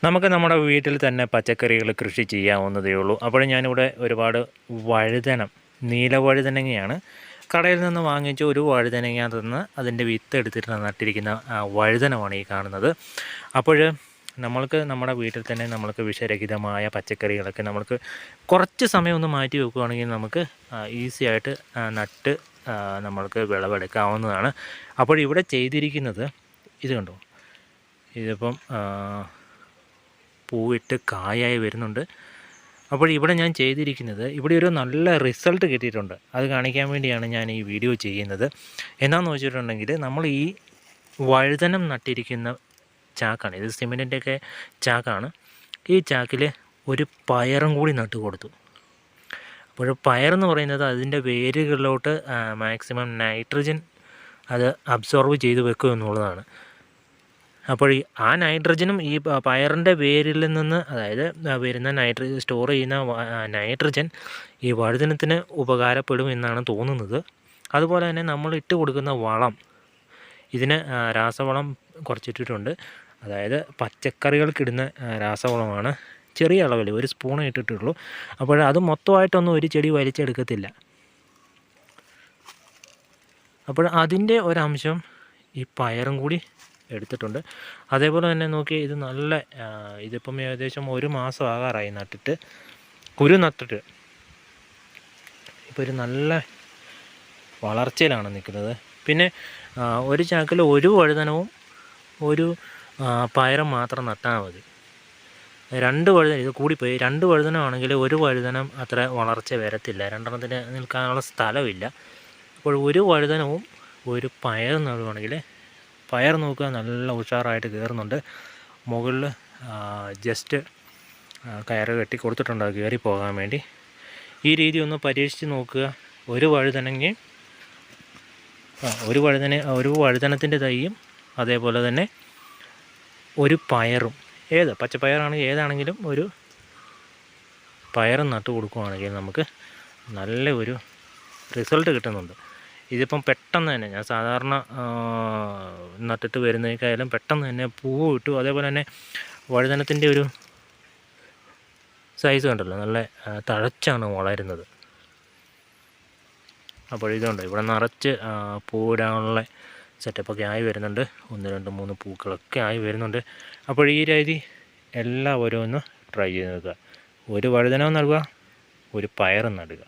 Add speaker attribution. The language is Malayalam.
Speaker 1: നമുക്ക് നമ്മുടെ വീട്ടിൽ തന്നെ പച്ചക്കറികൾ കൃഷി ചെയ്യാവുന്നതേ ഉള്ളൂ. അപ്പോൾ ഞാനിവിടെ ഒരുപാട് വഴുതനം, നീല വഴുതനങ്ങയാണ് കടയിൽ നിന്ന് വാങ്ങിച്ച ഒരു വഴുതനങ്ങ തന്ന് അതിൻ്റെ വിത്ത് എടുത്തിട്ട് നട്ടിരിക്കുന്ന വഴുതനമാണ് ഈ കാണുന്നത്. അപ്പോൾ നമ്മൾക്ക് നമ്മുടെ വീട്ടിൽ തന്നെ നമ്മൾക്ക് വിഷരഹിതമായ പച്ചക്കറികളൊക്കെ നമ്മൾക്ക് കുറച്ച് സമയം ഒന്ന് മാറ്റി വെക്കുകയാണെങ്കിൽ നമുക്ക് ഈസി ആയിട്ട് നട്ട് നമ്മൾക്ക് വിളവെടുക്കാവുന്നതാണ്. അപ്പോൾ ഇവിടെ ചെയ്തിരിക്കുന്നത് ഇത് കണ്ടോ, ഇതിപ്പം പൂവിട്ട് കായായി വരുന്നുണ്ട്. അപ്പോൾ ഇവിടെ ഞാൻ ചെയ്തിരിക്കുന്നത്, ഇവിടെ ഒരു നല്ല റിസൾട്ട് കിട്ടിയിട്ടുണ്ട്. അത് കാണിക്കാൻ വേണ്ടിയാണ് ഞാൻ ഈ വീഡിയോ ചെയ്യുന്നത്. എന്താണെന്ന് വെച്ചിട്ടുണ്ടെങ്കിൽ, നമ്മൾ ഈ വഴുതനം നട്ടിരിക്കുന്ന ചാക്കാണ് ഇത്, സിമെൻറ്റിൻ്റെയൊക്കെ ചാക്കാണ്. ഈ ചാക്കിൽ ഒരു പയറും കൂടി നട്ട് കൊടുത്തു. അപ്പോൾ പയറെന്ന് പറയുന്നത് അതിൻ്റെ വേരുകളിലോട്ട് മാക്സിമം നൈട്രജൻ അത് അബ്സോർവ് ചെയ്ത് വെക്കുക എന്നുള്ളതാണ്. അപ്പോൾ ആ നൈട്രജനും ഈ പയറിൻ്റെ വേരിൽ നിന്ന്, അതായത് വരുന്ന സ്റ്റോർ ചെയ്യുന്ന നൈട്രജൻ ഈ വഴുതനത്തിന് ഉപകാരപ്പെടും എന്നാണ് തോന്നുന്നത്. അതുപോലെ തന്നെ നമ്മൾ ഇട്ട് കൊടുക്കുന്ന വളം, ഇതിന് രാസവളം കുറച്ചിട്ടിട്ടുണ്ട്. അതായത് പച്ചക്കറികൾക്കിടുന്ന രാസവളമാണ്. ചെറിയ അളവിൽ ഒരു സ്പൂൺ ഇട്ടിട്ടുള്ളൂ. അപ്പോൾ അത് മൊത്തമായിട്ടൊന്നും ഒരു ചെടി വലിച്ചെടുക്കത്തില്ല. അപ്പോൾ അതിൻ്റെ ഒരംശം ഈ പയറും കൂടി എടുത്തിട്ടുണ്ട്. അതേപോലെ തന്നെ നോക്കി, ഇത് നല്ല ഇതിപ്പം ഏകദേശം 1 മാസം ആകാറായി നട്ടിട്ട്, കുരു നട്ടിട്ട്. ഇപ്പോൾ ഒരു നല്ല വളർച്ചയിലാണ് നിൽക്കുന്നത്. പിന്നെ ഒരു ചാക്കിൽ ഒരു വഴുതനവും ഒരു പയറും മാത്രം നട്ടാൽ മതി. 2 വഴുതനം, ഇത് കൂടിപ്പോയി, 2 വഴുതനമാണെങ്കിൽ ഒരു വഴുതനം അത്ര വളർച്ച വരത്തില്ല, 2എണ്ണത്തിന് നിൽക്കാനുള്ള സ്ഥലമില്ല. അപ്പോൾ ഒരു വഴുതനവും ഒരു പയറും നടുവാണെങ്കിൽ, പയർ നോക്കുക നല്ല ഉഷാറായിട്ട് കയറുന്നുണ്ട്. മുകളിൽ ജസ്റ്റ് കയറ് കെട്ടി കൊടുത്തിട്ടുണ്ട് അത് കയറി പോകാൻ വേണ്ടി. ഈ രീതി ഒന്ന് പരീക്ഷിച്ച് നോക്കുക. ഒരു വഴുതനത്തിൻ്റെ തൈയും അതേപോലെ തന്നെ ഒരു പയറും, പച്ചപ്പയറാണെങ്കിൽ ഏതാണെങ്കിലും ഒരു പയറും നട്ട് കൊടുക്കുകയാണെങ്കിൽ നമുക്ക് നല്ല ഒരു റിസൾട്ട് കിട്ടുന്നുണ്ട്. ഇതിപ്പം പെട്ടെന്ന് തന്നെ, ഞാൻ സാധാരണ നട്ടിട്ട് വരുന്നതിനേക്കാളും പെട്ടെന്ന് തന്നെ പൂവ് ഇട്ടു. അതേപോലെ തന്നെ വഴുതനത്തിൻ്റെ ഒരു സൈസ് കണ്ടല്ലോ, നല്ല തഴച്ചാണ് വളരുന്നത്. അപ്പോൾ ഇതുണ്ട്, ഇവിടെ നിറച്ച് പൂവിടാനുള്ള സെറ്റപ്പൊക്കെ ആയി വരുന്നുണ്ട്. 1, 2, 3 പൂക്കളൊക്കെ ആയി വരുന്നുണ്ട്. അപ്പോൾ ഈ രീതി എല്ലാവരും ഒന്ന് ട്രൈ ചെയ്ത് നോക്കുക. ഒരു വഴുതനവും നടുക, ഒരു പയറും നടുക.